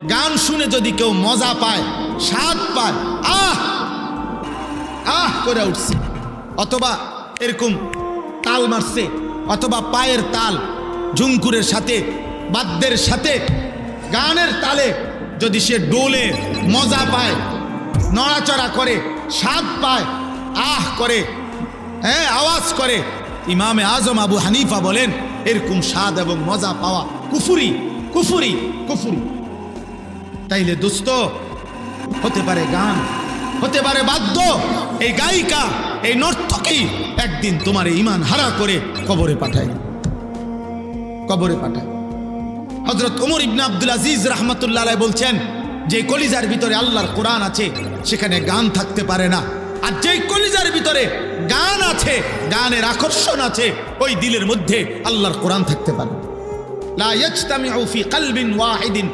গান শুনে যদি কেউ মজা পায়, স্বাদ পায়, আহ আহ করে উঠছে, অথবা এরকম তাল মারছে, অথবা পায়ের তাল ঝুমকুরের সাথে, বাদ্যের সাথে, গানের তালে যদি সে ডোলে, মজা পায়, নড়াচড়া করে, স্বাদ পায়, আহ করে, হ্যাঁ আওয়াজ করে, ইমামে আজম আবু হানিফা বলেন এরকম স্বাদ এবং মজা পাওয়া কুফুরি, কুফুরি, কুফুরি। তাইলে দোস্ত, হতে পারে গান, হতে পারে বাদ্য, এই গায়িকা, এই নর্তকী একদিন তোমার ঈমান হারা করে কবরে পাঠায়, কবরে পাঠায়। হযরত ওমর ইবনে আব্দুল আজিজ রাহমাতুল্লাহ আলাইহি বলছেন, যে কলিজার ভিতরে আল্লাহর কোরআন আছে সেখানে গান থাকতে পারে না, আর যেই কলিজার ভিতরে গান আছে, গানের আকর্ষণ আছে, ওই দিলের মধ্যে আল্লাহর কোরআন থাকতে পারে। লা ইয়াজতামিউ ফি কলবিন ওয়াহিদিন